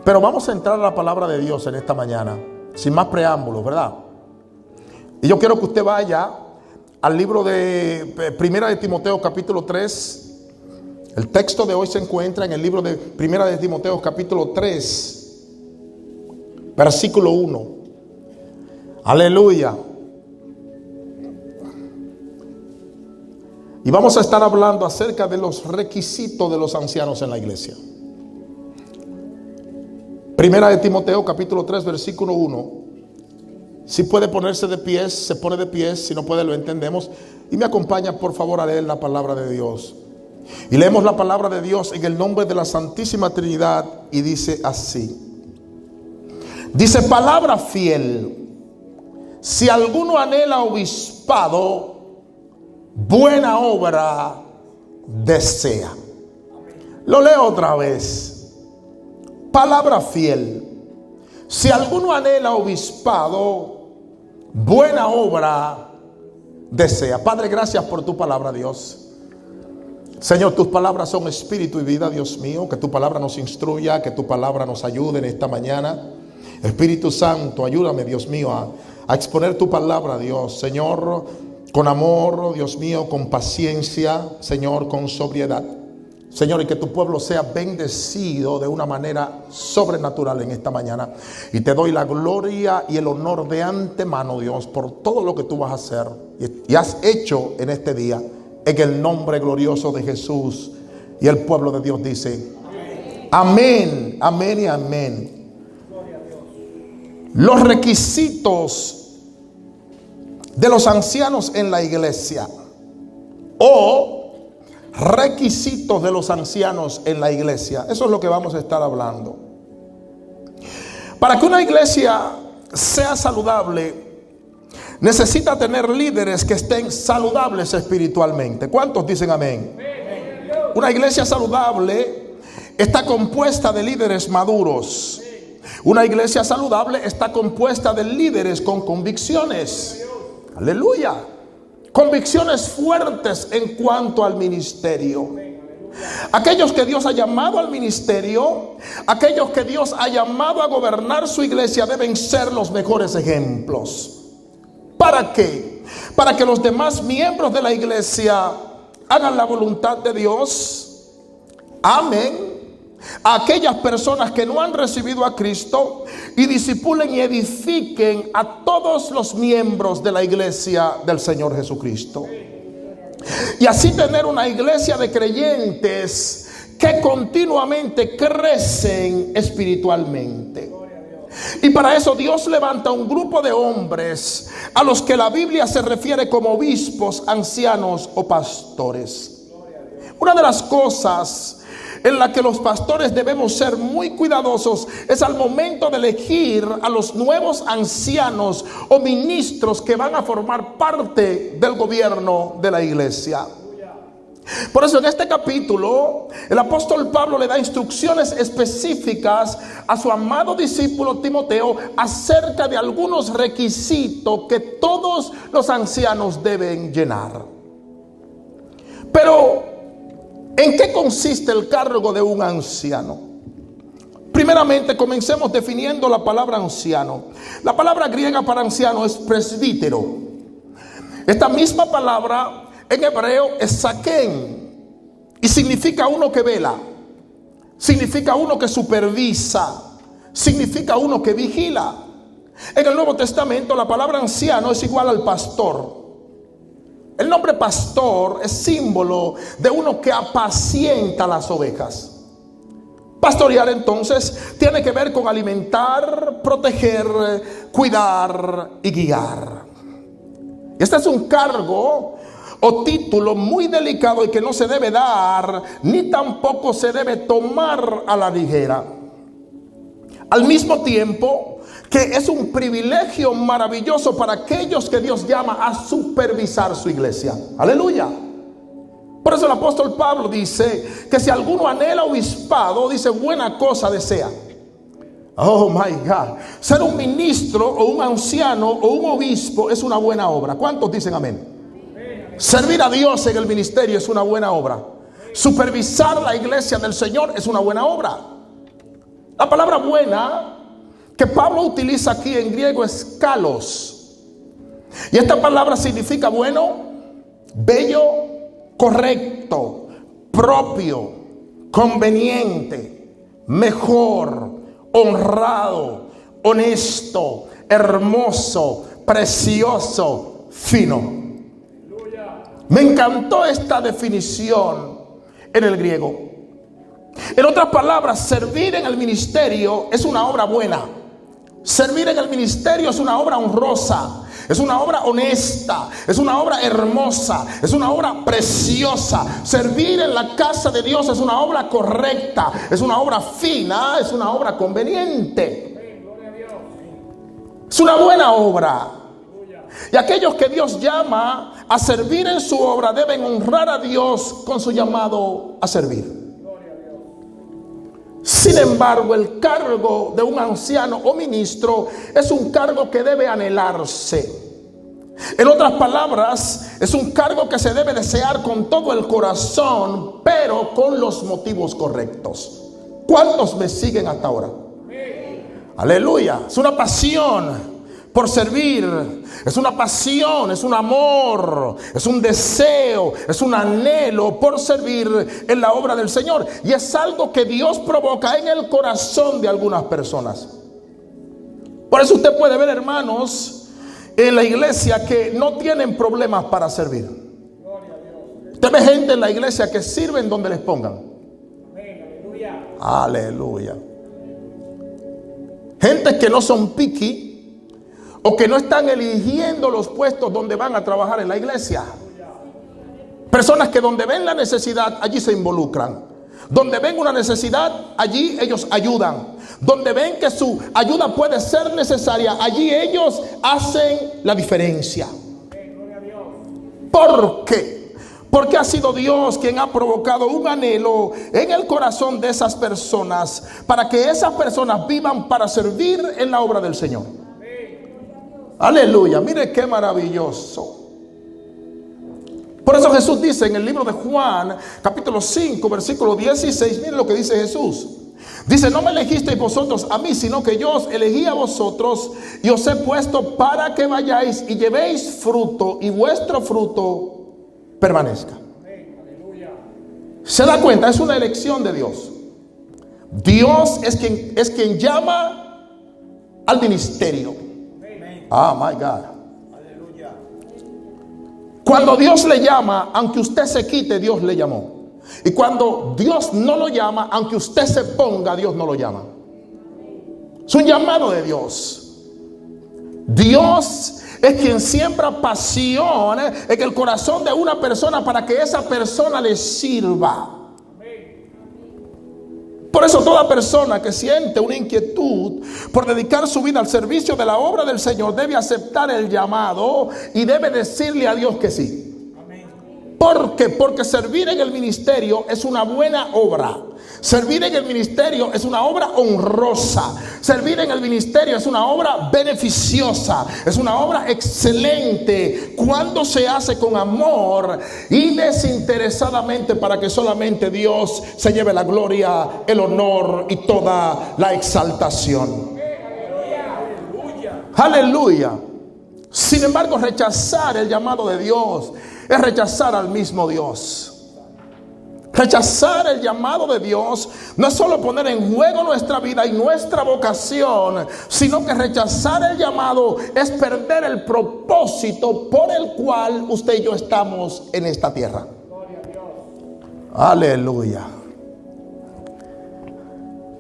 Pero vamos a entrar a la palabra de Dios en esta mañana, sin más preámbulos, ¿verdad? Y yo quiero que usted vaya al libro de Primera de Timoteo capítulo 3. El texto de hoy se encuentra en el libro de Primera de Timoteo capítulo 3, versículo 1. Aleluya. Y vamos a estar hablando acerca de los requisitos de los ancianos en la iglesia. Primera de Timoteo capítulo 3 versículo 1. Si puede ponerse de pies, se pone de pies. Si no puede, lo entendemos. Y me acompaña por favor a leer la palabra de Dios. Y leemos la palabra de Dios en el nombre de la Santísima Trinidad. Y dice así. Dice: palabra fiel. Si alguno anhela obispado, buena obra desea. Lo leo otra vez. Palabra fiel. Si alguno anhela obispado, buena obra desea. Padre, gracias por tu palabra, Dios. Señor, tus palabras son espíritu y vida, Dios mío. Que tu palabra nos instruya, que tu palabra nos ayude en esta mañana. Espíritu Santo, ayúdame, Dios mío, a exponer tu palabra, Dios. Señor, con amor, Dios mío, con paciencia, Señor, con sobriedad. Señor, y que tu pueblo sea bendecido de una manera sobrenatural en esta mañana. Y te doy la gloria y el honor de antemano, Dios, por todo lo que tú vas a hacer y has hecho en este día. En el nombre glorioso de Jesús. Y el pueblo de Dios dice: amén, amén y amén. Los requisitos de los ancianos en la iglesia, o requisitos de los ancianos en la iglesia. Eso es lo que vamos a estar hablando. Para que una iglesia sea saludable, necesita tener líderes que estén saludables espiritualmente. ¿Cuántos dicen amén? Una iglesia saludable está compuesta de líderes maduros. Una iglesia saludable está compuesta de líderes con convicciones. Aleluya. Convicciones fuertes en cuanto al ministerio. Aquellos que Dios ha llamado al ministerio, aquellos que Dios ha llamado a gobernar su iglesia, deben ser los mejores ejemplos. ¿Para qué? Para que los demás miembros de la iglesia hagan la voluntad de Dios. Amén. A aquellas personas que no han recibido a Cristo, y discipulen y edifiquen a todos los miembros de la iglesia del Señor Jesucristo. Y así tener una iglesia de creyentes que continuamente crecen espiritualmente. Y para eso Dios levanta un grupo de hombres a los que la Biblia se refiere como obispos, ancianos o pastores. Una de las cosas en la que los pastores debemos ser muy cuidadosos es al momento de elegir a los nuevos ancianos o ministros que van a formar parte del gobierno de la iglesia. Por eso en este capítulo el apóstol Pablo le da instrucciones específicas a su amado discípulo Timoteo acerca de algunos requisitos que todos los ancianos deben llenar. Pero ¿en qué consiste el cargo de un anciano? Primeramente, comencemos definiendo la palabra anciano. La palabra griega para anciano es presbítero. Esta misma palabra en hebreo es saquén, y significa uno que vela, significa uno que supervisa, significa uno que vigila. En el Nuevo Testamento la palabra anciano es igual al pastor. El nombre pastor es símbolo de uno que apacienta las ovejas. Pastorear entonces tiene que ver con alimentar, proteger, cuidar y guiar. Este es un cargo o título muy delicado y que no se debe dar ni tampoco se debe tomar a la ligera. Al mismo tiempo que es un privilegio maravilloso para aquellos que Dios llama a supervisar su iglesia. Aleluya. Por eso el apóstol Pablo dice que si alguno anhela obispado, dice, buena cosa desea. Oh my God. Ser un ministro o un anciano o un obispo es una buena obra. ¿Cuántos dicen amén? Servir a Dios en el ministerio es una buena obra. Supervisar la iglesia del Señor es una buena obra. La palabra buena que Pablo utiliza aquí en griego es kalos. Y esta palabra significa bueno, bello, correcto, propio, conveniente, mejor, honrado, honesto, hermoso, precioso, fino. Me encantó esta definición en el griego. En otras palabras, servir en el ministerio es una obra buena. Servir en el ministerio es una obra honrosa, es una obra honesta, es una obra hermosa, es una obra preciosa. Servir en la casa de Dios es una obra correcta, es una obra fina, es una obra conveniente. Es una buena obra. Y aquellos que Dios llama a servir en su obra deben honrar a Dios con su llamado a servir. Sin embargo, el cargo de un anciano o ministro es un cargo que debe anhelarse. En otras palabras, es un cargo que se debe desear con todo el corazón, pero con los motivos correctos. ¿Cuántos me siguen hasta ahora? Aleluya. Es una pasión por servir, es una pasión, es un amor, es un deseo, es un anhelo por servir en la obra del Señor. Y es algo que Dios provoca en el corazón de algunas personas. Por eso usted puede ver hermanos en la iglesia que no tienen problemas para servir. Usted ve gente en la iglesia que sirven donde les pongan. Aleluya. Gente que no son picky, o que no están eligiendo los puestos donde van a trabajar en la iglesia. Personas que donde ven la necesidad, allí se involucran. Donde ven una necesidad, allí ellos ayudan. Donde ven que su ayuda puede ser necesaria, allí ellos hacen la diferencia. ¿Por qué? Porque ha sido Dios quien ha provocado un anhelo en el corazón de esas personas, para que esas personas vivan para servir en la obra del Señor. Aleluya, mire qué maravilloso. Por eso Jesús dice en el libro de Juan, capítulo 5, versículo 16, mire lo que dice Jesús. Dice: no me elegisteis vosotros a mí, sino que yo os elegí a vosotros y os he puesto para que vayáis y llevéis fruto y vuestro fruto permanezca. ¿Se da cuenta? Es una elección de Dios. Dios es quien llama al ministerio. Ah, my God. Aleluya. Cuando Dios le llama, aunque usted se quite, Dios le llamó. Y cuando Dios no lo llama, aunque usted se ponga, Dios no lo llama. Es un llamado de Dios. Dios es quien siembra pasión en el corazón de una persona para que esa persona le sirva. Por eso toda persona que siente una inquietud por dedicar su vida al servicio de la obra del Señor debe aceptar el llamado y debe decirle a Dios que sí. ¿Por qué? Porque servir en el ministerio es una buena obra. Servir en el ministerio es una obra honrosa. Servir en el ministerio es una obra beneficiosa. Es una obra excelente cuando se hace con amor y desinteresadamente, para que solamente Dios se lleve la gloria, el honor y toda la exaltación. Aleluya. Sin embargo, rechazar el llamado de Dios es rechazar al mismo Dios. Rechazar el llamado de Dios no es solo poner en juego nuestra vida y nuestra vocación, sino que rechazar el llamado es perder el propósito por el cual usted y yo estamos en esta tierra. Aleluya.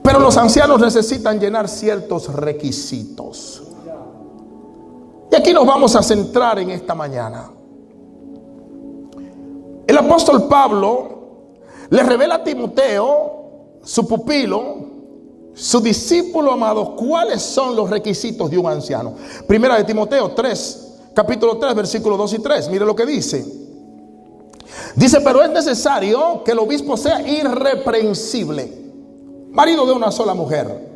Pero los ancianos necesitan llenar ciertos requisitos. Y aquí nos vamos a centrar en esta mañana. El apóstol Pablo le revela a Timoteo, su pupilo, su discípulo amado, cuáles son los requisitos de un anciano. Primera de Timoteo 3, capítulo 3, versículos 2 y 3. Mire lo que dice. Dice: pero es necesario que el obispo sea irreprensible, marido de una sola mujer,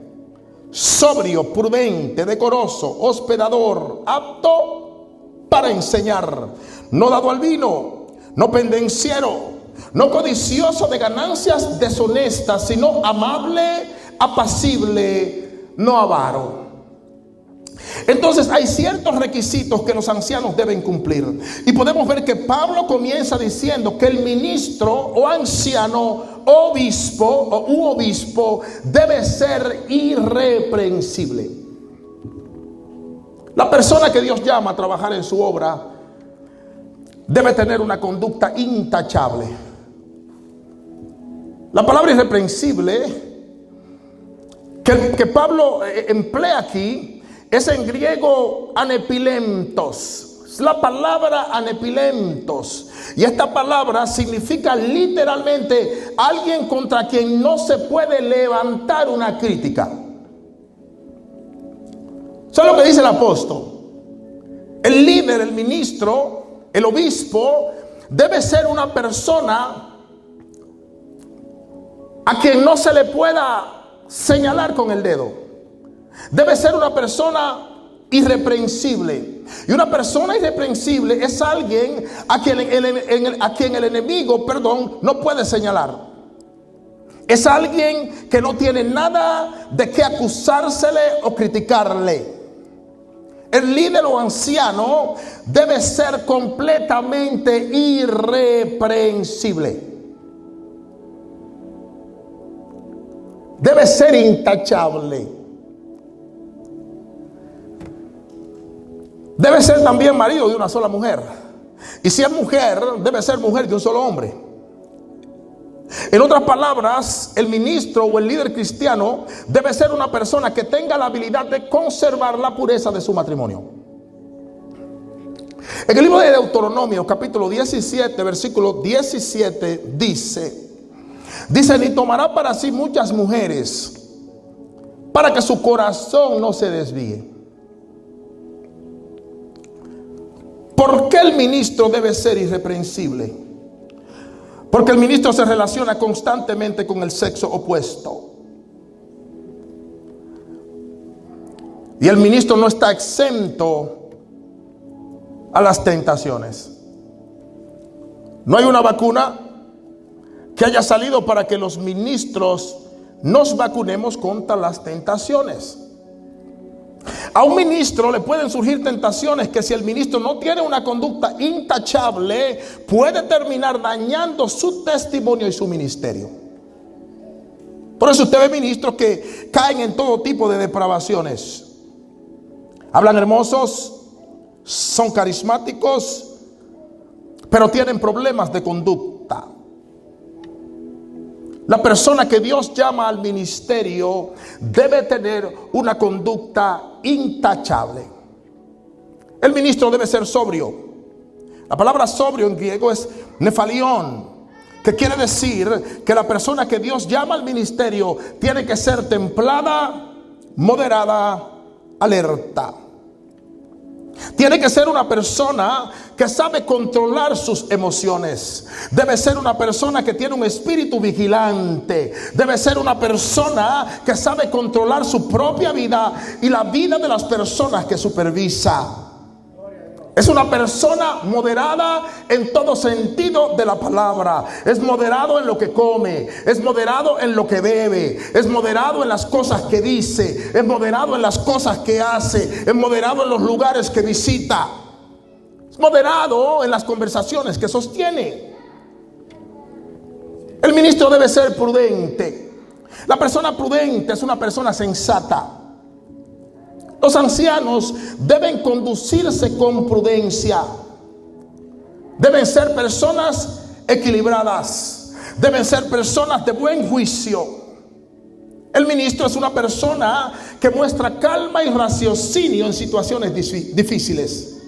sobrio, prudente, decoroso, hospedador, apto para enseñar, no dado al vino, no pendenciero, no codicioso de ganancias deshonestas, sino amable, apacible, no avaro. Entonces hay ciertos requisitos que los ancianos deben cumplir. Y podemos ver que Pablo comienza diciendo que el ministro o anciano, obispo debe ser irreprensible. La persona que Dios llama a trabajar en su obra debe tener una conducta intachable. La palabra irreprensible que Pablo emplea aquí es en griego anepilentos. Es la palabra anepilentos. Y esta palabra significa literalmente alguien contra quien no se puede levantar una crítica. Eso es lo que dice el apóstol. El líder, el ministro, el obispo debe ser una persona a quien no se le pueda señalar con el dedo. Debe ser una persona irreprensible. Y una persona irreprensible es alguien a quien el enemigo, no puede señalar. Es alguien que no tiene nada de qué acusársele o criticarle. El líder o anciano debe ser completamente irreprensible. Debe ser intachable. Debe ser también marido de una sola mujer. Y si es mujer, debe ser mujer de un solo hombre. En otras palabras, el ministro o el líder cristiano debe ser una persona que tenga la habilidad de conservar la pureza de su matrimonio. En el libro de Deuteronomio, capítulo 17, versículo 17, dice, ni tomará para sí muchas mujeres, para que su corazón no se desvíe. ¿Por qué el ministro debe ser irreprensible? Porque el ministro se relaciona constantemente con el sexo opuesto. Y el ministro no está exento a las tentaciones. No hay una vacuna que haya salido para que los ministros nos vacunemos contra las tentaciones. A un ministro le pueden surgir tentaciones que, si el ministro no tiene una conducta intachable, puede terminar dañando su testimonio y su ministerio. Por eso usted ve ministros que caen en todo tipo de depravaciones. Hablan hermosos, son carismáticos, pero tienen problemas de conducta. La persona que Dios llama al ministerio debe tener una conducta intachable. El ministro debe ser sobrio. La palabra sobrio en griego es nefalión, que quiere decir que la persona que Dios llama al ministerio tiene que ser templada, moderada, alerta. Tiene que ser una persona que sabe controlar sus emociones. Debe ser una persona que tiene un espíritu vigilante. Debe ser una persona que sabe controlar su propia vida y la vida de las personas que supervisa. Es una persona moderada en todo sentido de la palabra. Es moderado en lo que come, es moderado en lo que bebe, es moderado en las cosas que dice, es moderado en las cosas que hace, es moderado en los lugares que visita, es moderado en las conversaciones que sostiene. El ministro debe ser prudente. La persona prudente es una persona sensata. Los ancianos deben conducirse con prudencia. Deben ser personas equilibradas. Deben ser personas de buen juicio. El ministro es una persona que muestra calma y raciocinio en situaciones difíciles.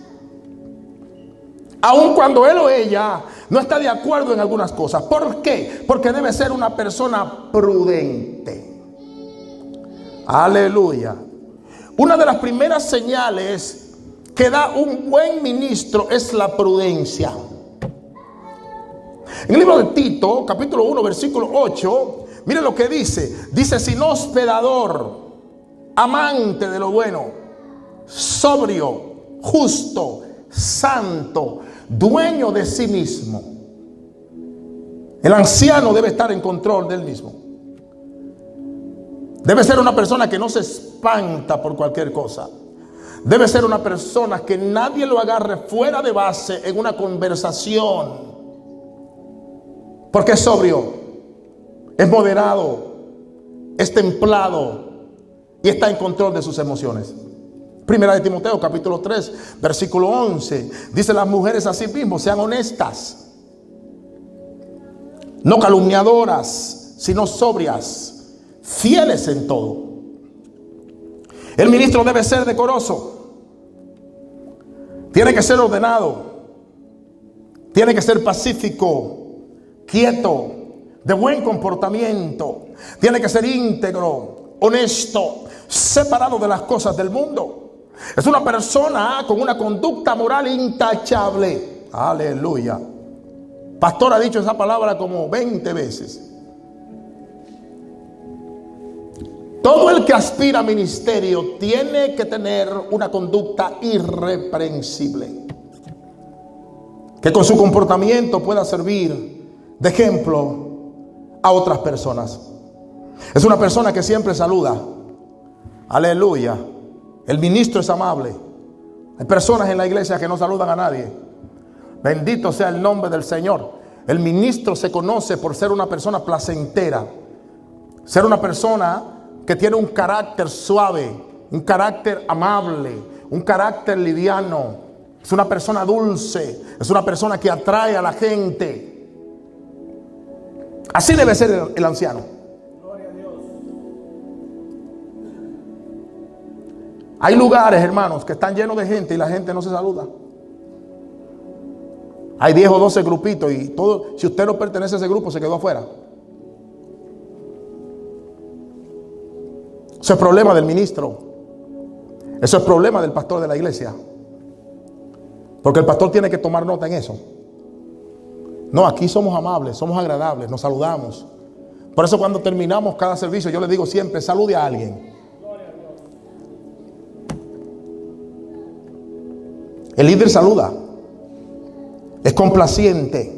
Aun cuando él o ella no está de acuerdo en algunas cosas. ¿Por qué? Porque debe ser una persona prudente. Aleluya. Una de las primeras señales que da un buen ministro es la prudencia. En el libro de Tito, capítulo 1, versículo 8, mire lo que dice. Dice, sino hospedador, amante de lo bueno, sobrio, justo, santo, dueño de sí mismo. El anciano debe estar en control de él mismo. Debe ser una persona que no se espanta por cualquier cosa. Debe ser una persona que nadie lo agarre fuera de base en una conversación. Porque es sobrio, es moderado, es templado y está en control de sus emociones. Primera de Timoteo capítulo 3 versículo 11 dice: las mujeres así mismo sean honestas, no calumniadoras, sino sobrias, fieles en todo. El ministro debe ser decoroso, tiene que ser ordenado, tiene que ser pacífico, quieto, de buen comportamiento, tiene que ser íntegro, honesto, separado de las cosas del mundo. Es una persona con una conducta moral intachable. Aleluya. Pastor ha dicho esa palabra como 20 veces. Todo el que aspira a ministerio tiene que tener una conducta irreprensible, que con su comportamiento pueda servir de ejemplo a otras personas. Es una persona que siempre saluda. Aleluya. El ministro es amable. Hay personas en la iglesia que no saludan a nadie. Bendito sea el nombre del Señor. El ministro se conoce por ser una persona placentera, ser una persona que tiene un carácter suave, un carácter amable, un carácter liviano. Es una persona dulce, es una persona que atrae a la gente. Así debe ser el anciano. Hay lugares, hermanos, que están llenos de gente y la gente no se saluda. Hay 10 o 12 grupitos y todo, si usted no pertenece a ese grupo, se quedó afuera. Eso es problema del ministro. Eso es problema del pastor de la iglesia. Porque el pastor tiene que tomar nota en eso. No, aquí somos amables, somos agradables, nos saludamos. Por eso cuando terminamos cada servicio, yo le digo siempre: salude a alguien. El líder saluda, es complaciente.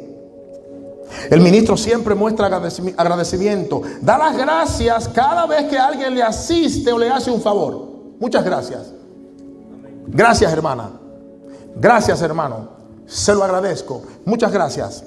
El ministro siempre muestra agradecimiento, da las gracias cada vez que alguien le asiste o le hace un favor. Muchas gracias. Gracias, hermana. Gracias, hermano. Se lo agradezco. Muchas gracias.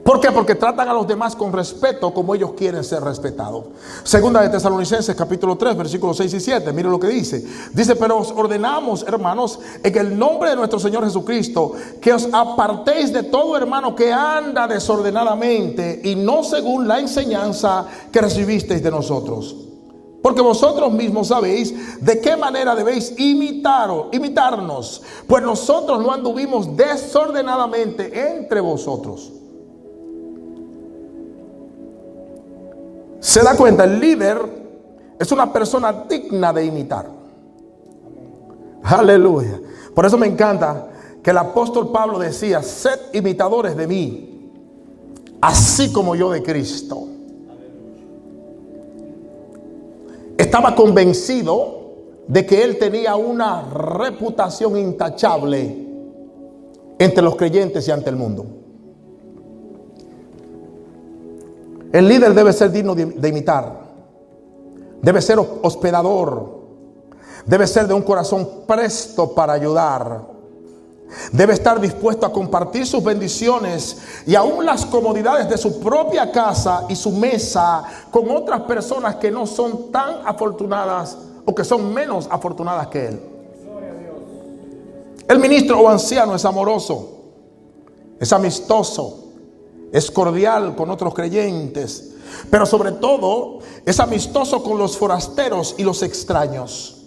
¿Por qué? Porque tratan a los demás con respeto como ellos quieren ser respetados. Segunda de Tesalonicenses capítulo 3 versículos 6 y 7. Mire lo que dice. Dice: pero os ordenamos, hermanos, en el nombre de nuestro Señor Jesucristo, que os apartéis de todo hermano que anda desordenadamente y no según la enseñanza que recibisteis de nosotros. Porque vosotros mismos sabéis de qué manera debéis imitarnos, pues nosotros no anduvimos desordenadamente entre vosotros. Se da cuenta, el líder es una persona digna de imitar. Aleluya. Por eso me encanta que el apóstol Pablo decía: sed imitadores de mí, así como yo de Cristo. Estaba convencido de que él tenía una reputación intachable entre los creyentes y ante el mundo. El líder debe ser digno de imitar, debe ser hospedador, debe ser de un corazón presto para ayudar, debe estar dispuesto a compartir sus bendiciones y aún las comodidades de su propia casa y su mesa con otras personas que no son tan afortunadas o que son menos afortunadas que él. El ministro o anciano es amoroso, es amistoso, es cordial con otros creyentes, pero sobre todo es amistoso con los forasteros y los extraños.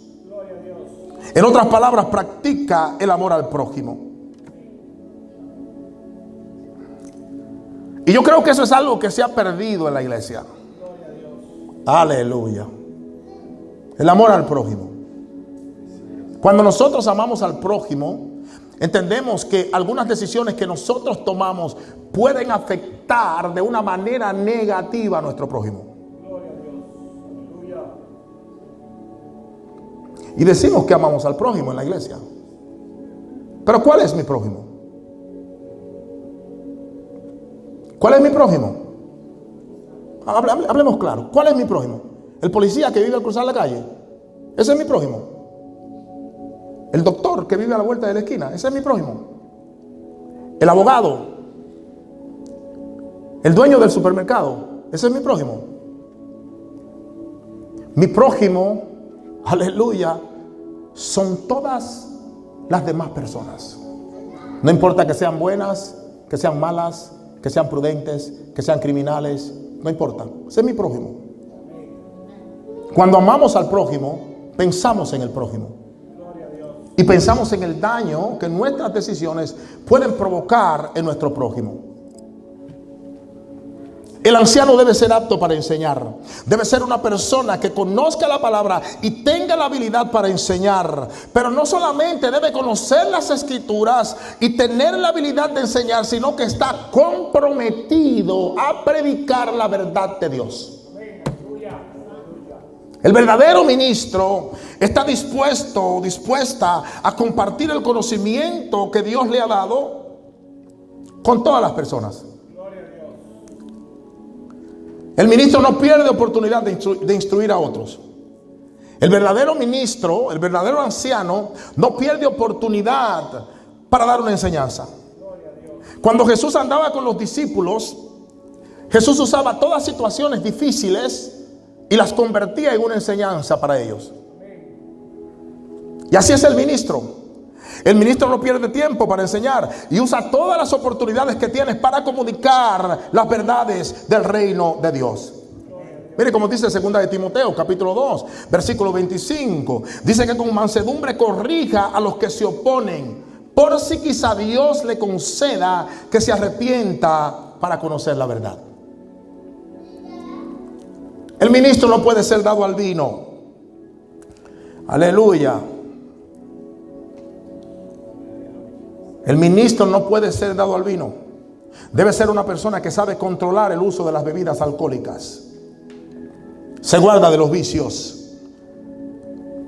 En otras palabras, practica el amor al prójimo. Y yo creo que eso es algo que se ha perdido en la iglesia. Aleluya. El amor al prójimo. Cuando nosotros amamos al prójimo, entendemos que algunas decisiones que nosotros tomamos pueden afectar de una manera negativa a nuestro prójimo. Y decimos que amamos al prójimo en la iglesia. Pero ¿cuál es mi prójimo? ¿Cuál es mi prójimo? Hablemos claro. ¿Cuál es mi prójimo? El policía que vive al cruzar la calle, ese es mi prójimo. El doctor que vive a la vuelta de la esquina, ese es mi prójimo. El abogado, el dueño del supermercado, ese es mi prójimo. Mi prójimo, aleluya, son todas las demás personas. No importa que sean buenas, que sean malas, que sean prudentes, que sean criminales, no importa. Ese es mi prójimo. Cuando amamos al prójimo, pensamos en el prójimo. Y pensamos en el daño que nuestras decisiones pueden provocar en nuestro prójimo. El anciano debe ser apto para enseñar. Debe ser una persona que conozca la palabra y tenga la habilidad para enseñar. Pero no solamente debe conocer las escrituras y tener la habilidad de enseñar, sino que está comprometido a predicar la verdad de Dios. El verdadero ministro está dispuesta a compartir el conocimiento que Dios le ha dado con todas las personas. El ministro no pierde oportunidad de instruir a otros. El verdadero ministro, el verdadero anciano, no pierde oportunidad para dar una enseñanza. Cuando Jesús andaba con los discípulos, Jesús usaba todas situaciones difíciles y las convertía en una enseñanza para ellos. Y así es el ministro. El ministro no pierde tiempo para enseñar y usa todas las oportunidades que tiene para comunicar las verdades del reino de Dios. Mire como dice 2 de Timoteo capítulo 2 versículo 25. Dice que con mansedumbre corrija a los que se oponen, por si quizá Dios le conceda que se arrepienta para conocer la verdad. El ministro no puede ser dado al vino. Aleluya. El ministro no puede ser dado al vino. Debe ser una persona que sabe controlar el uso de las bebidas alcohólicas. Se guarda de los vicios.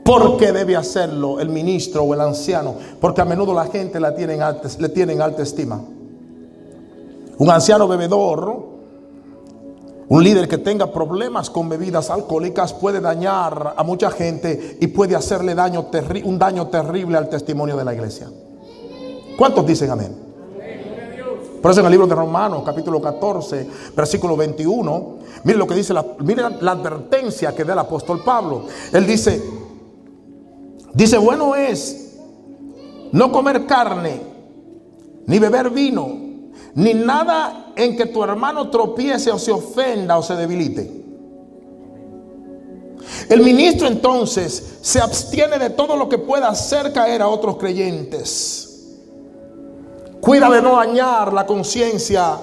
¿Por qué debe hacerlo el ministro o el anciano? Porque a menudo la gente le tiene en alta estima. Un anciano bebedor, un líder que tenga problemas con bebidas alcohólicas puede dañar a mucha gente y puede hacerle un daño terrible al testimonio de la iglesia. ¿Cuántos dicen amén? Por eso en el libro de Romanos capítulo 14 versículo 21, mire lo que dice, mire la advertencia que da el apóstol Pablo. Él dice, bueno es no comer carne, ni beber vino, ni nada en que tu hermano tropiece o se ofenda o se debilite. El ministro entonces se abstiene de todo lo que pueda hacer caer a otros creyentes. Cuida de no dañar la conciencia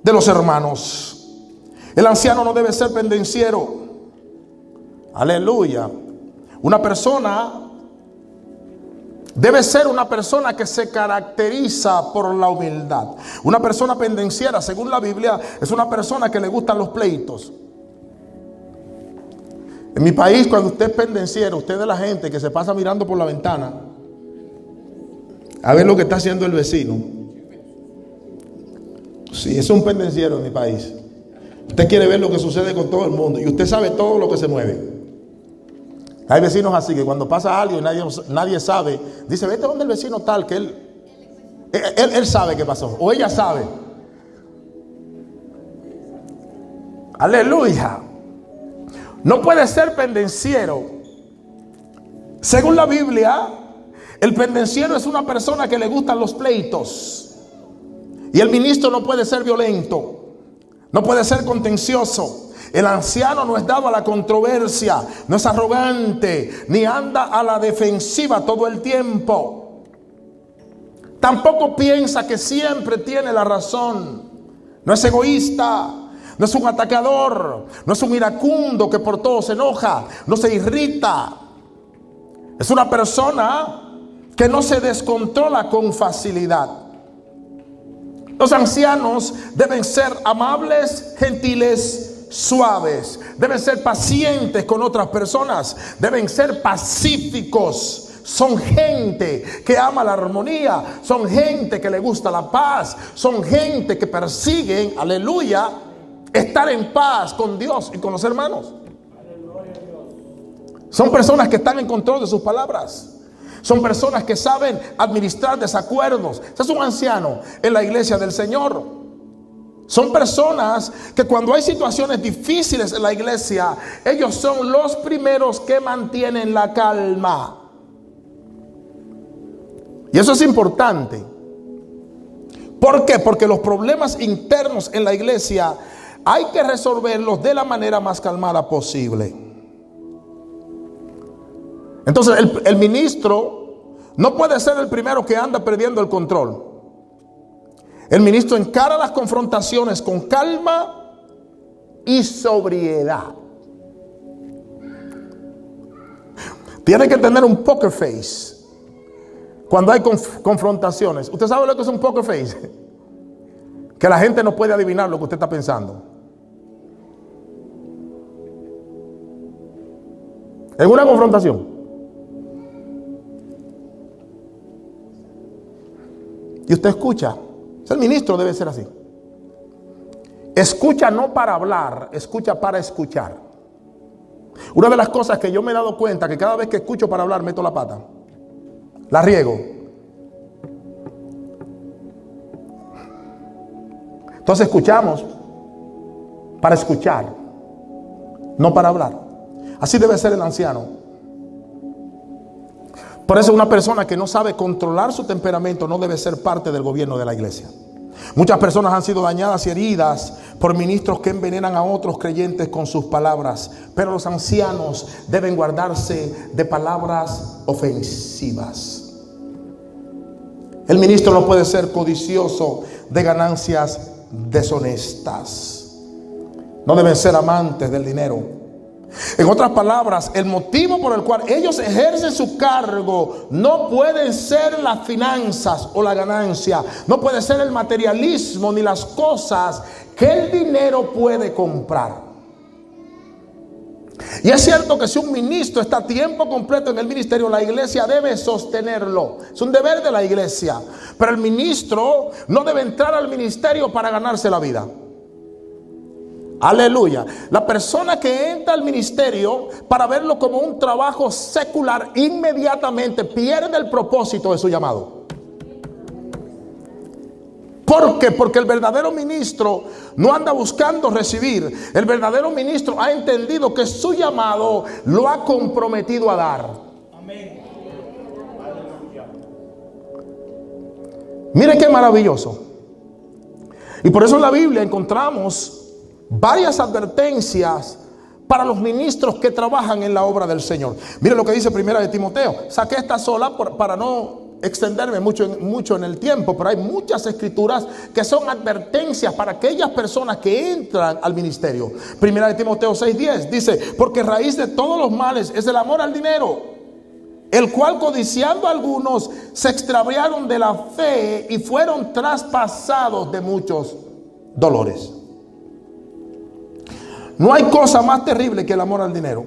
de los hermanos. El anciano no debe ser pendenciero. Aleluya. Una persona debe ser una persona que se caracteriza por la humildad. Una persona pendenciera, según la Biblia, es una persona que le gustan los pleitos. En mi país, cuando usted es pendenciero, usted es de la gente que se pasa mirando por la ventana a ver lo que está haciendo el vecino. Sí, es un pendenciero en mi país. Usted quiere ver lo que sucede con todo el mundo y usted sabe todo lo que se mueve. Hay vecinos así que cuando pasa algo y nadie sabe, dice, vete donde el vecino tal, que él sabe qué pasó, o ella sabe. Aleluya. No puede ser pendenciero. Según la Biblia, el pendenciero es una persona que le gustan los pleitos. Y el ministro no puede ser violento, no puede ser contencioso. El anciano no es dado a la controversia, no es arrogante, ni anda a la defensiva todo el tiempo. Tampoco piensa que siempre tiene la razón. No es egoísta, no es un atacador, no es un iracundo que por todo se enoja, no se irrita. Es una persona que no se descontrola con facilidad. Los ancianos deben ser amables, gentiles, suaves. Deben ser pacientes con otras personas. Deben ser pacíficos. Son gente que ama la armonía. Son gente que le gusta la paz. Son gente que persiguen, aleluya, estar en paz con Dios y con los hermanos. Son personas que están en control de sus palabras. Son personas que saben administrar desacuerdos. Ese es un anciano en la iglesia del Señor. Son personas que cuando hay situaciones difíciles en la iglesia, ellos son los primeros que mantienen la calma. Y eso es importante. ¿Por qué? Porque los problemas internos en la iglesia hay que resolverlos de la manera más calmada posible. Entonces el ministro no puede ser el primero que anda perdiendo el control. El ministro encara las confrontaciones con calma y sobriedad. Tiene que tener un poker face cuando hay confrontaciones. ¿Usted sabe lo que es un poker face? Que la gente no puede adivinar lo que usted está pensando. En una confrontación. Y usted escucha. El ministro debe ser así. Escucha no para hablar, escucha para escuchar. Una de las cosas que yo me he dado cuenta, que cada vez que escucho para hablar meto la pata, la riego. Entonces escuchamos para escuchar, no para hablar. Así debe ser el anciano. Por eso una persona que no sabe controlar su temperamento no debe ser parte del gobierno de la iglesia. Muchas personas han sido dañadas y heridas por ministros que envenenan a otros creyentes con sus palabras. Pero los ancianos deben guardarse de palabras ofensivas. El ministro no puede ser codicioso de ganancias deshonestas. No deben ser amantes del dinero. En otras palabras, el motivo por el cual ellos ejercen su cargo no pueden ser las finanzas o la ganancia, no puede ser el materialismo ni las cosas que el dinero puede comprar. Y es cierto que si un ministro está a tiempo completo en el ministerio, la iglesia debe sostenerlo. Es un deber de la iglesia. Pero el ministro no debe entrar al ministerio para ganarse la vida. Aleluya. La persona que entra al ministerio para verlo como un trabajo secular, inmediatamente pierde el propósito de su llamado. ¿Por qué? Porque el verdadero ministro no anda buscando recibir. El verdadero ministro ha entendido que su llamado lo ha comprometido a dar. Amén. Mire qué maravilloso. Y por eso en la Biblia encontramos varias advertencias para los ministros que trabajan en la obra del Señor. Mire lo que dice Primera de Timoteo. Saqué esta sola para no extenderme mucho en el tiempo, pero hay muchas escrituras que son advertencias para aquellas personas que entran al ministerio. Primera de Timoteo 6:10 dice: porque raíz de todos los males es el amor al dinero, el cual codiciando algunos se extraviaron de la fe y fueron traspasados de muchos dolores. No hay cosa más terrible que el amor al dinero.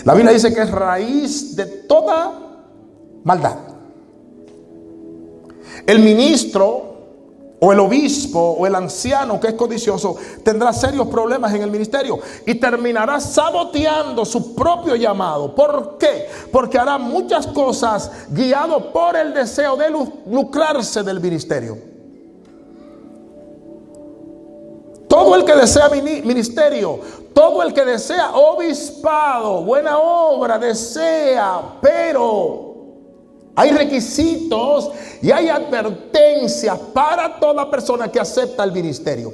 La Biblia dice que es raíz de toda maldad. El ministro o el obispo o el anciano que es codicioso tendrá serios problemas en el ministerio y terminará saboteando su propio llamado. ¿Por qué? Porque hará muchas cosas guiado por el deseo de lucrarse del ministerio. Todo el que desea ministerio, todo el que desea obispado, buena obra, desea, pero hay requisitos y hay advertencias para toda persona que acepta el ministerio.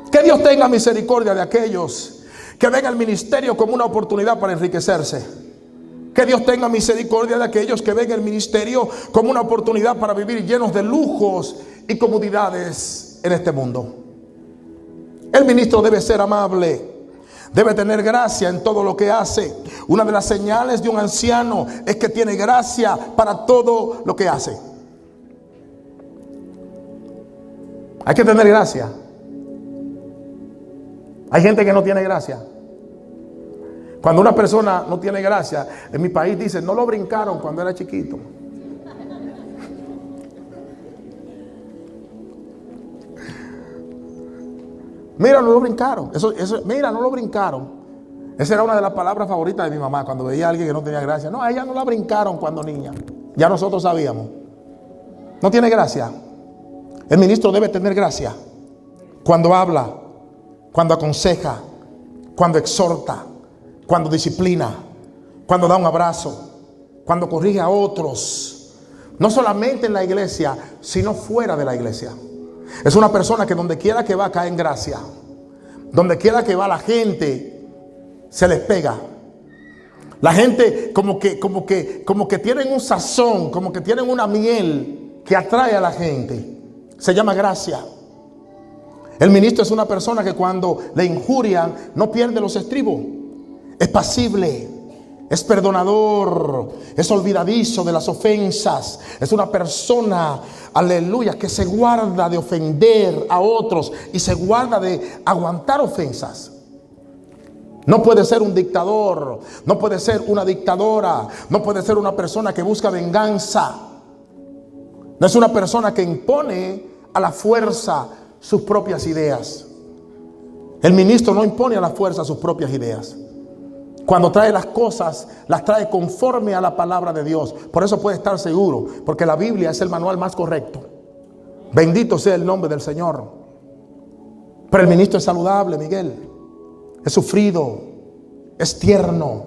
Que Dios tenga misericordia de aquellos que ven el ministerio como una oportunidad para enriquecerse. Que Dios tenga misericordia de aquellos que ven el ministerio como una oportunidad para vivir llenos de lujos y comodidades en este mundo. El ministro debe ser amable, debe tener gracia en todo lo que hace. Una de las señales de un anciano es que tiene gracia para todo lo que hace. Hay que tener gracia. Hay gente que no tiene gracia. Cuando una persona no tiene gracia, en mi país dicen: no lo brincaron cuando era chiquito. Mira, no lo brincaron. Mira, no lo brincaron. Esa era una de las palabras favoritas de mi mamá cuando veía a alguien que no tenía gracia. No, a ella no la brincaron cuando niña. Ya nosotros sabíamos. No tiene gracia. El ministro debe tener gracia cuando habla, cuando aconseja, cuando exhorta, cuando disciplina, cuando da un abrazo, cuando corrige a otros. No solamente en la iglesia, sino fuera de la iglesia. Es una persona que donde quiera que va cae en gracia. Donde quiera que va la gente se les pega. La gente como que tienen un sazón, como que tienen una miel que atrae a la gente. Se llama gracia. El ministro es una persona que cuando le injurian no pierde los estribos. Es pasible, es perdonador, es olvidadizo de las ofensas. Es una persona, aleluya, que se guarda de ofender a otros y se guarda de aguantar ofensas. No puede ser un dictador, no puede ser una dictadora, no puede ser una persona que busca venganza. No es una persona que impone a la fuerza sus propias ideas. El ministro no impone a la fuerza sus propias ideas. Cuando trae las cosas, las trae conforme a la palabra de Dios. Por eso puede estar seguro, porque la Biblia es el manual más correcto. Bendito sea el nombre del Señor. Pero el ministro es saludable, Miguel. Es sufrido, es tierno.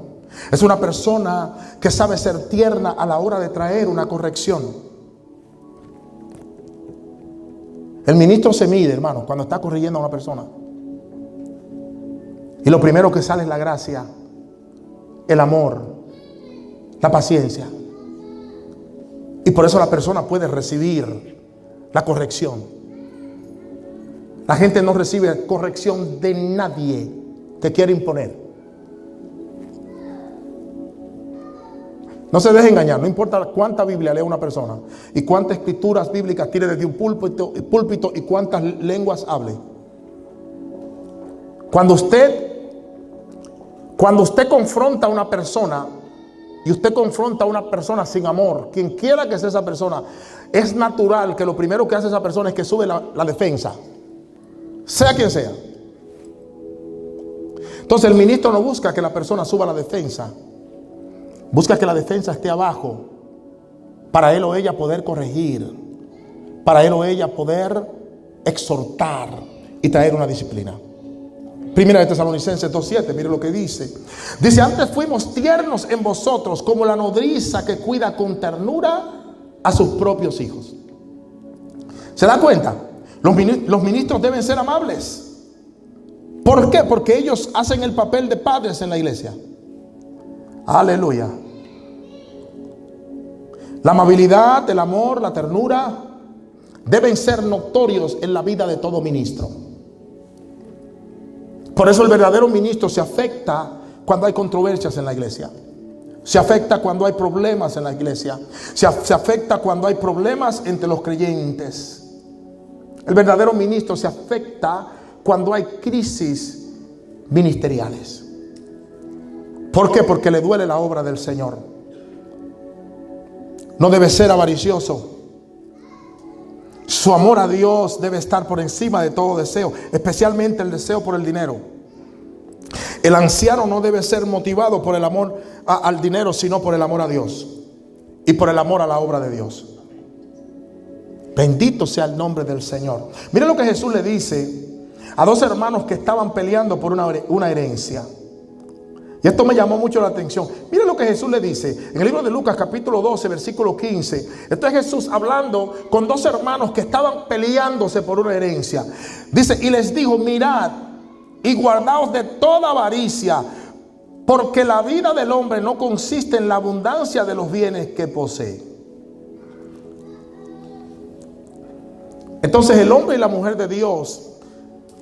Es una persona que sabe ser tierna a la hora de traer una corrección. El ministro se mide, hermano, cuando está corrigiendo a una persona. Y lo primero que sale es la gracia, el amor, la paciencia. Y por eso la persona puede recibir la corrección. La gente no recibe corrección de nadie que quiere imponer. No se deje engañar, no importa cuánta Biblia lee una persona y cuántas escrituras bíblicas tire desde un púlpito y cuántas lenguas hable. Cuando usted confronta a una persona y usted confronta a una persona sin amor, quien quiera que sea esa persona, es natural que lo primero que hace esa persona es que sube la defensa, sea quien sea. Entonces el ministro no busca que la persona suba la defensa, busca que la defensa esté abajo, para él o ella poder corregir, para él o ella poder exhortar y traer una disciplina. Primera de Tesalonicenses 2:7, mire lo que dice. Dice, antes fuimos tiernos en vosotros como la nodriza que cuida con ternura a sus propios hijos. ¿Se da cuenta? Los ministros deben ser amables. ¿Por qué? Porque ellos hacen el papel de padres en la iglesia. Aleluya. La amabilidad, el amor, la ternura deben ser notorios en la vida de todo ministro. Por eso el verdadero ministro se afecta cuando hay controversias en la iglesia. Se afecta cuando hay problemas en la iglesia. Se afecta cuando hay problemas entre los creyentes. El verdadero ministro se afecta cuando hay crisis ministeriales. ¿Por qué? Porque le duele la obra del Señor. No debe ser avaricioso. Su amor a Dios debe estar por encima de todo deseo, especialmente el deseo por el dinero. El anciano no debe ser motivado por el amor al dinero, sino por el amor a Dios y por el amor a la obra de Dios. Bendito sea el nombre del Señor. Mire lo que Jesús le dice a dos hermanos que estaban peleando por una herencia. Y esto me llamó mucho la atención. Mire lo que Jesús le dice en el libro de Lucas capítulo 12 versículo 15. Esto es Jesús hablando con dos hermanos que estaban peleándose por una herencia. Dice, y les dijo, mirad y guardaos de toda avaricia, porque la vida del hombre no consiste en la abundancia de los bienes que posee. Entonces el hombre y la mujer de Dios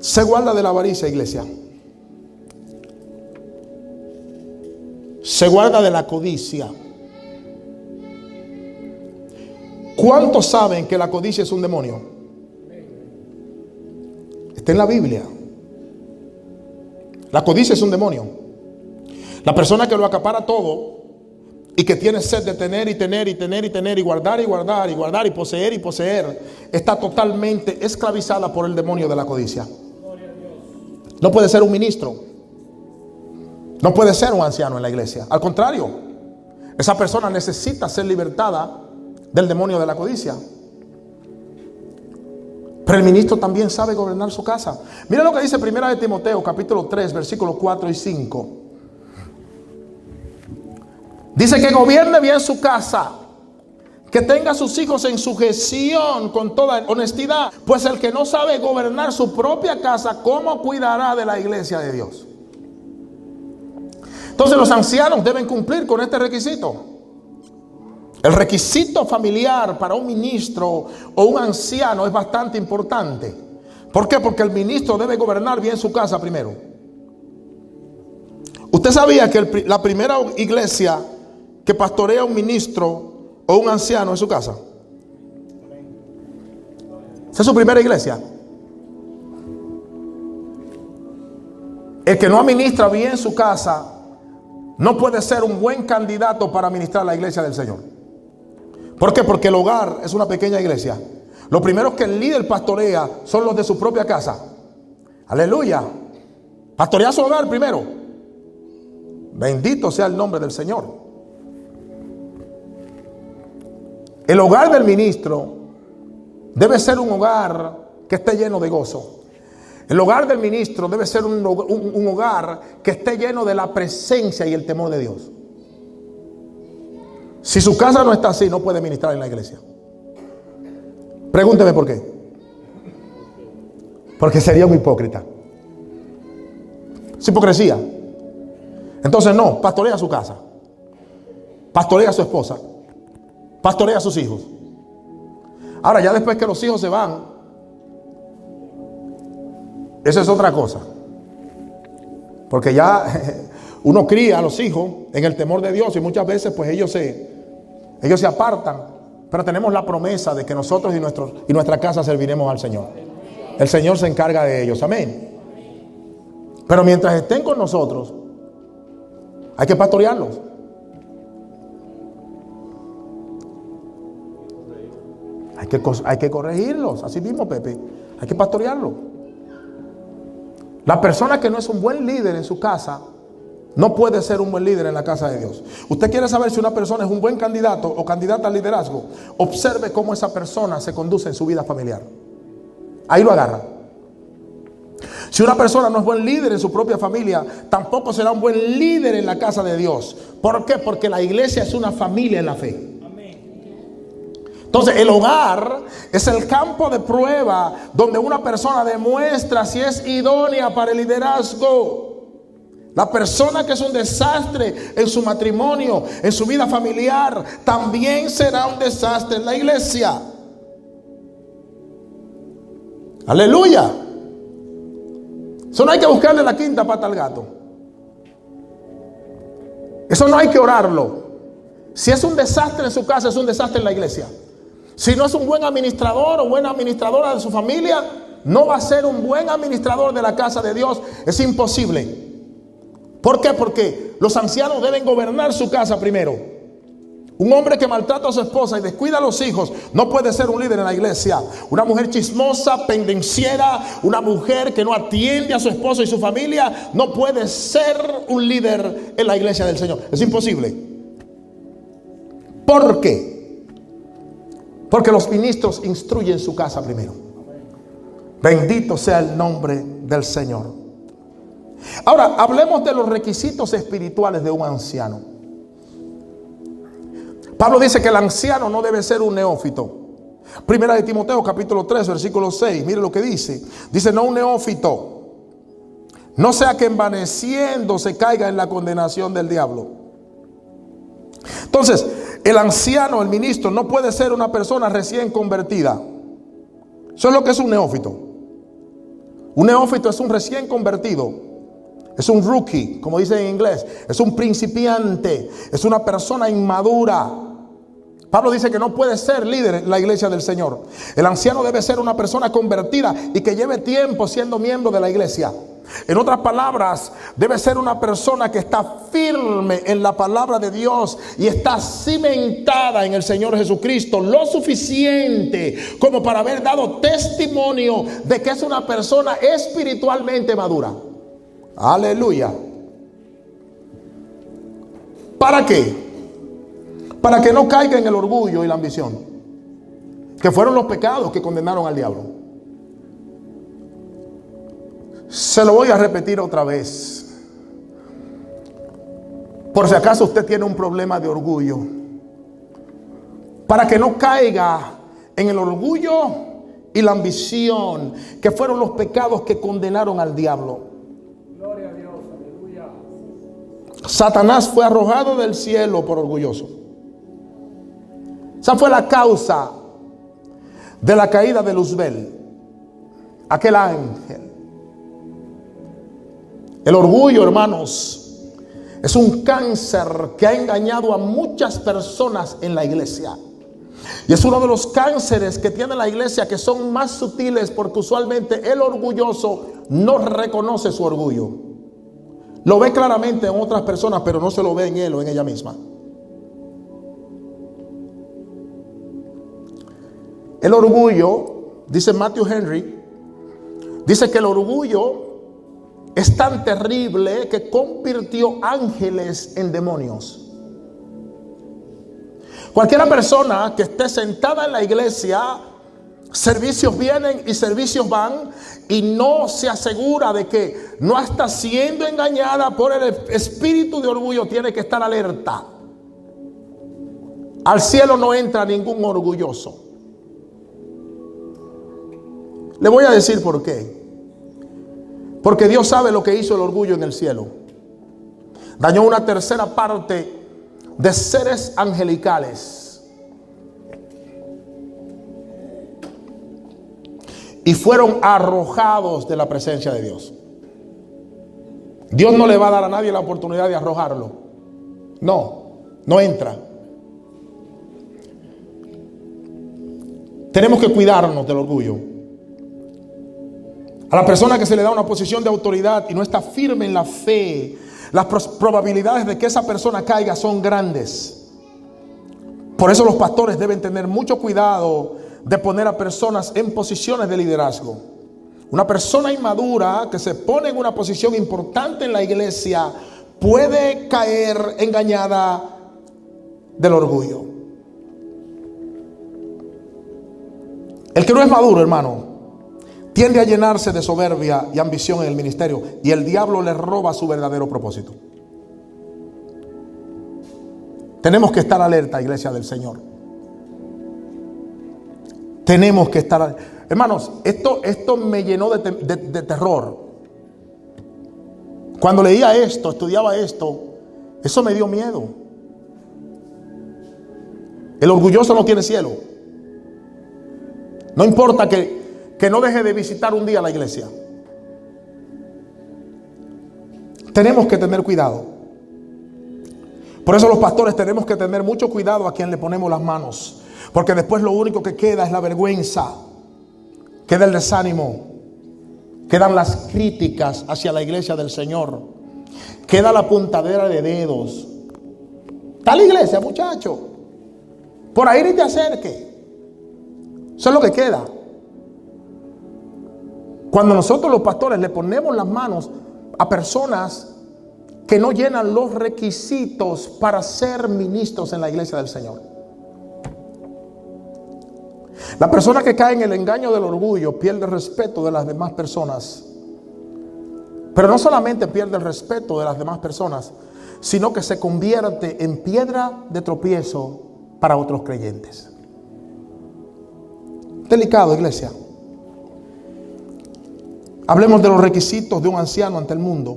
se guarda de la avaricia, iglesia. Se guarda de la codicia. ¿Cuántos saben que la codicia es un demonio? Está en la Biblia. La codicia es un demonio. La persona que lo acapara todo y que tiene sed de tener y tener y tener y tener y guardar y guardar y guardar y poseer, está totalmente esclavizada por el demonio de la codicia. No puede ser un ministro. No puede ser un anciano en la iglesia. Al contrario, esa persona necesita ser libertada del demonio de la codicia. Pero el ministro también sabe gobernar su casa. Mira lo que dice 1 de Timoteo capítulo 3 versículos 4 y 5. Dice que gobierne bien su casa, que tenga a sus hijos en sujeción con toda honestidad. Pues el que no sabe gobernar su propia casa, ¿cómo cuidará de la iglesia de Dios? Entonces los ancianos deben cumplir con este requisito. El requisito familiar para un ministro o un anciano es bastante importante. ¿Por qué? Porque el ministro debe gobernar bien su casa primero. ¿Usted sabía que la primera iglesia que pastorea un ministro o un anciano en su casa? Esa es su primera iglesia. El que no administra bien su casa no puede ser un buen candidato para administrar la iglesia del Señor. ¿Por qué? Porque el hogar es una pequeña iglesia. Los primeros que el líder pastorea son los de su propia casa. Aleluya. Pastorea su hogar primero. Bendito sea el nombre del Señor. El hogar del ministro debe ser un hogar que esté lleno de gozo. El hogar del ministro debe ser un hogar que esté lleno de la presencia y el temor de Dios. Si su casa no está así, no puede ministrar en la iglesia. Pregúnteme por qué. Porque sería un hipócrita. Es hipocresía. Entonces no, pastorea su casa, pastorea a su esposa, pastorea a sus hijos. Ahora ya después que los hijos se van, eso es otra cosa. Porque ya uno cría a los hijos en el temor de Dios y muchas veces pues ellos se apartan. Pero tenemos la promesa de que nosotros y nuestra casa serviremos al Señor. El Señor se encarga de ellos, amén. Pero mientras estén con nosotros, hay que pastorearlos. Hay que corregirlos, así mismo, Pepe. Hay que pastorearlos. La persona que no es un buen líder en su casa no puede ser un buen líder en la casa de Dios. Usted quiere saber si una persona es un buen candidato o candidata al liderazgo. Observe cómo esa persona se conduce en su vida familiar. Ahí lo agarra. Si una persona no es buen líder en su propia familia, tampoco será un buen líder en la casa de Dios. ¿Por qué? Porque la iglesia es una familia en la fe. Entonces el hogar es el campo de prueba donde una persona demuestra si es idónea para el liderazgo. La persona que es un desastre en su matrimonio, en su vida familiar, también será un desastre en la iglesia. Aleluya. Eso no hay que buscarle la quinta pata al gato. Eso no hay que orarlo. Si es un desastre en su casa, es un desastre en la iglesia. Si no es un buen administrador o buena administradora de su familia, no va a ser un buen administrador de la casa de Dios. Es imposible. ¿Por qué? Porque los ancianos deben gobernar su casa primero. Un hombre que maltrata a su esposa y descuida a los hijos no puede ser un líder en la iglesia. Una mujer chismosa, pendenciera, una mujer que no atiende a su esposo y su familia no puede ser un líder en la iglesia del Señor. Es imposible. ¿Por qué? Porque los ministros instruyen su casa primero. Bendito sea el nombre del Señor. Ahora, hablemos de los requisitos espirituales de un anciano. Pablo dice que el anciano no debe ser un neófito. Primera de Timoteo capítulo 3 versículo 6. Mire lo que dice. Dice: no un neófito, no sea que envaneciendo se caiga en la condenación del diablo. Entonces, el anciano, el ministro, no puede ser una persona recién convertida. Eso es lo que es un neófito. Un neófito es un recién convertido. Es un rookie, como dicen en inglés. Es un principiante. Es una persona inmadura. Pablo dice que no puede ser líder en la iglesia del Señor. El anciano debe ser una persona convertida y que lleve tiempo siendo miembro de la iglesia. En otras palabras, debe ser una persona que está firme en la palabra de Dios y está cimentada en el Señor Jesucristo lo suficiente como para haber dado testimonio de que es una persona espiritualmente madura. Aleluya. ¿Para qué? Para que no caiga en el orgullo y la ambición, que fueron los pecados que condenaron al diablo. Se lo voy a repetir otra vez, por si acaso usted tiene un problema de orgullo. Para que no caiga en el orgullo y la ambición, que fueron los pecados que condenaron al diablo. Gloria a Dios, aleluya. Satanás fue arrojado del cielo por orgulloso. Esa fue la causa de la caída de Luzbel, aquel ángel. El orgullo, hermanos, es un cáncer que ha engañado a muchas personas en la iglesia. Y es uno de los cánceres que tiene la iglesia, que son más sutiles, porque usualmente el orgulloso no reconoce su orgullo. Lo ve claramente en otras personas, pero no se lo ve en él o en ella misma. El orgullo, dice Matthew Henry, dice que el orgullo es tan terrible que convirtió ángeles en demonios. Cualquiera persona que esté sentada en la iglesia, servicios vienen y servicios van, y no se asegura de que no está siendo engañada por el espíritu de orgullo, tiene que estar alerta. Al cielo no entra ningún orgulloso. Le voy a decir por qué. Porque Dios sabe lo que hizo el orgullo en el cielo. Dañó una tercera parte de seres angelicales. Y fueron arrojados de la presencia de Dios. Dios no le va a dar a nadie la oportunidad de arrojarlo. No entra. Tenemos que cuidarnos del orgullo. A la persona que se le da una posición de autoridad y no está firme en la fe, las probabilidades de que esa persona caiga son grandes. Por eso los pastores deben tener mucho cuidado de poner a personas en posiciones de liderazgo. Una persona inmadura que se pone en una posición importante en la iglesia puede caer engañada del orgullo. El que no es maduro, hermano, tiende a llenarse de soberbia y ambición en el ministerio, y el diablo le roba su verdadero propósito. Tenemos que estar alerta, iglesia del Señor. Tenemos que estar, hermanos, esto me llenó de terror. Cuando leía esto, estudiaba esto, eso me dio miedo. El orgulloso no tiene cielo. No importa que no deje de visitar un día la iglesia. Tenemos que tener cuidado. Por eso los pastores tenemos que tener mucho cuidado a quien le ponemos las manos, porque después lo único que queda es la vergüenza, queda el desánimo, quedan las críticas hacia la iglesia del Señor, queda la puntadera de dedos. Está la iglesia, muchacho, por ahí ni te acerque. Eso es lo que queda. Cuando nosotros los pastores le ponemos las manos a personas que no llenan los requisitos para ser ministros en la iglesia del Señor. La persona que cae en el engaño del orgullo pierde el respeto de las demás personas. Pero no solamente pierde el respeto de las demás personas, sino que se convierte en piedra de tropiezo para otros creyentes. Delicado, iglesia. Hablemos de los requisitos de un anciano ante el mundo.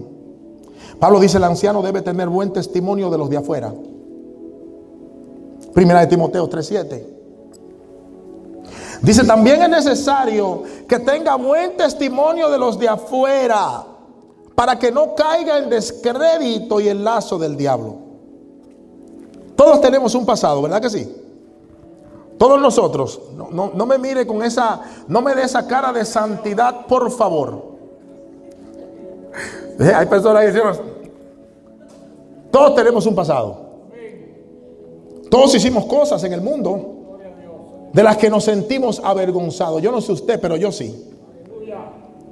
Pablo dice: el anciano debe tener buen testimonio de los de afuera. Primera de Timoteo 3:7. Dice: también es necesario que tenga buen testimonio de los de afuera, para que no caiga en descrédito y el lazo del diablo. Todos tenemos un pasado, ¿verdad que sí? Todos nosotros. No me mire con esa, no me dé esa cara de santidad, por favor. Hay personas que dicen: todos tenemos un pasado. Todos hicimos cosas en el mundo de las que nos sentimos avergonzados. Yo no sé usted, pero yo sí.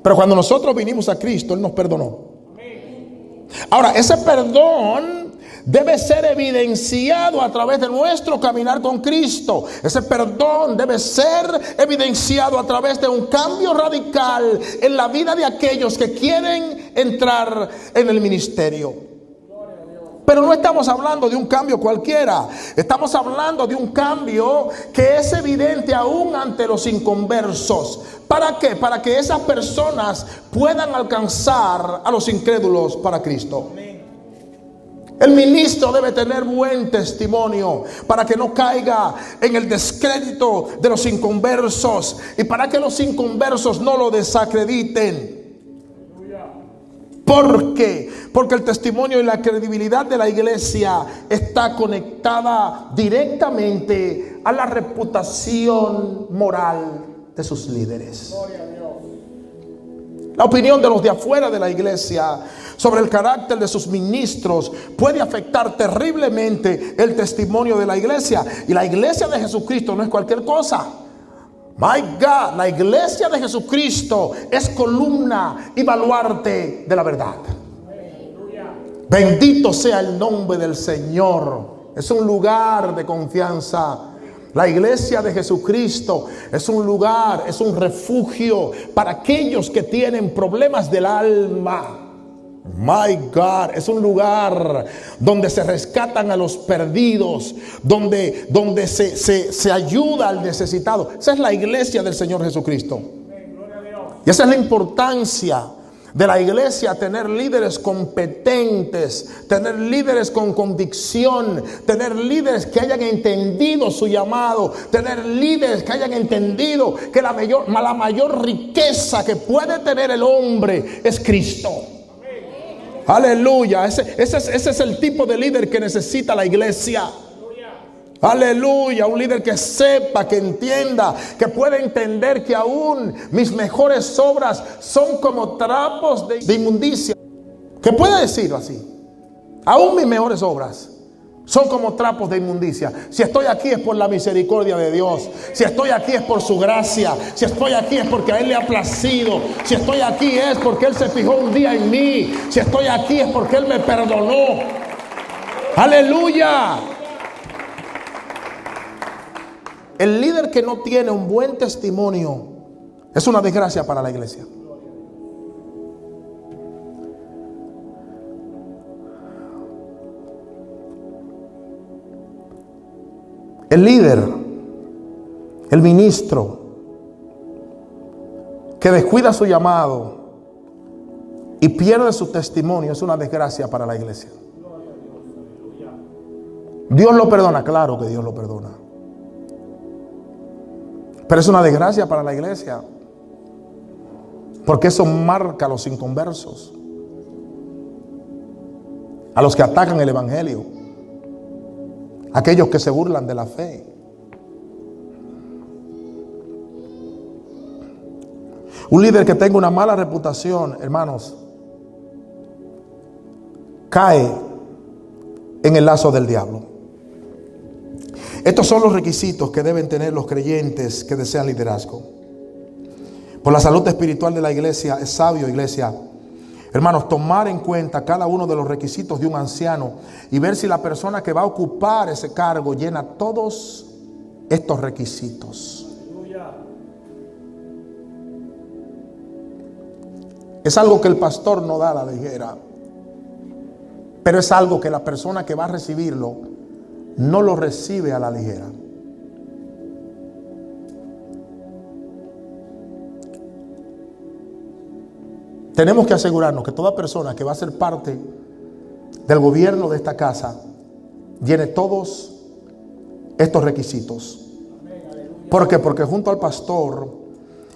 Pero cuando nosotros vinimos a Cristo, Él nos perdonó. Ahora, ese perdón debe ser evidenciado a través de nuestro caminar con Cristo. Ese perdón debe ser evidenciado a través de un cambio radical en la vida de aquellos que quieren entrar en el ministerio. Pero no estamos hablando de un cambio cualquiera. Estamos hablando de un cambio que es evidente aún ante los inconversos. ¿Para qué? Para que esas personas puedan alcanzar a los incrédulos para Cristo. El ministro debe tener buen testimonio para que no caiga en el descrédito de los inconversos y para que los inconversos no lo desacrediten. ¿Por qué? Porque el testimonio y la credibilidad de la iglesia está conectada directamente a la reputación moral de sus líderes. La opinión de los de afuera de la iglesia sobre el carácter de sus ministros puede afectar terriblemente el testimonio de la iglesia. Y la iglesia de Jesucristo no es cualquier cosa. My God, la iglesia de Jesucristo es columna y baluarte de la verdad. Bendito sea el nombre del Señor. Es un lugar de confianza. La iglesia de Jesucristo es un lugar, es un refugio para aquellos que tienen problemas del alma. My God, es un lugar donde se rescatan a los perdidos, donde se ayuda al necesitado. Esa es la iglesia del Señor Jesucristo. Y esa es la importancia de la iglesia, tener líderes competentes, tener líderes con convicción, tener líderes que hayan entendido su llamado, tener líderes que hayan entendido que la mayor riqueza que puede tener el hombre es Cristo. Aleluya, ese es el tipo de líder que necesita la iglesia. Aleluya, un líder que sepa, que entienda, que pueda entender que aún mis mejores obras son como trapos de inmundicia. Que pueda decirlo así. Aún mis mejores obras son como trapos de inmundicia. Si estoy aquí es por la misericordia de Dios. Si estoy aquí es por su gracia. Si estoy aquí es porque a Él le ha placido. Si estoy aquí es porque Él se fijó un día en mí. Si estoy aquí es porque Él me perdonó. Aleluya. El líder que no tiene un buen testimonio es una desgracia para la iglesia. El líder, el ministro que descuida su llamado y pierde su testimonio es una desgracia para la iglesia. Dios lo perdona, claro que Dios lo perdona. Pero es una desgracia para la iglesia, porque eso marca a los inconversos, a los que atacan el evangelio, aquellos que se burlan de la fe. Un líder que tenga una mala reputación, hermanos, cae en el lazo del diablo. Estos son los requisitos que deben tener los creyentes que desean liderazgo. Por la salud espiritual de la iglesia, es sabio, iglesia, hermanos, tomar en cuenta cada uno de los requisitos de un anciano y ver si la persona que va a ocupar ese cargo llena todos estos requisitos. Es algo que el pastor no da a la ligera, pero es algo que la persona que va a recibirlo no lo recibe a la ligera. Tenemos que asegurarnos que toda persona que va a ser parte del gobierno de esta casa llene todos estos requisitos. ¿Por qué? Porque junto al pastor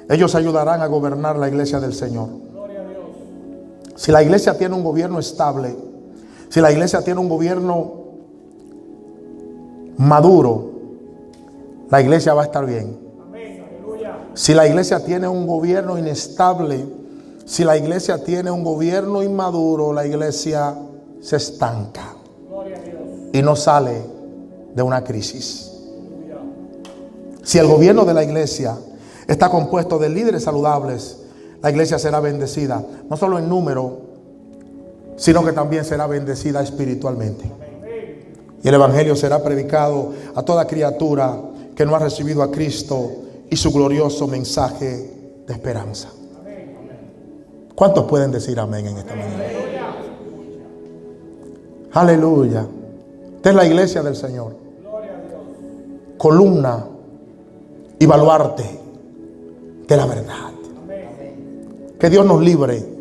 ellos ayudarán a gobernar la iglesia del Señor. Si la iglesia tiene un gobierno estable, si la iglesia tiene un gobierno maduro, la iglesia va a estar bien. Si la iglesia tiene un gobierno inestable, si la iglesia tiene un gobierno inmaduro, la iglesia se estanca y no sale de una crisis. Si el gobierno de la iglesia está compuesto de líderes saludables, la iglesia será bendecida, no solo en número, sino que también será bendecida espiritualmente. Y el evangelio será predicado a toda criatura que no ha recibido a Cristo y su glorioso mensaje de esperanza. ¿Cuántos pueden decir amén en esta mañana? Aleluya. Esta es la iglesia del Señor, columna y baluarte de la verdad. Que Dios nos libre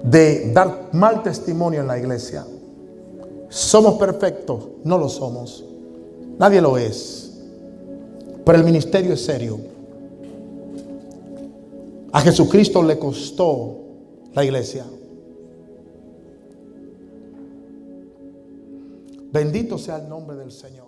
de dar mal testimonio en la iglesia. ¿Somos perfectos? No lo somos. Nadie lo es. Pero el ministerio es serio. A Jesucristo le costó la iglesia. Bendito sea el nombre del Señor.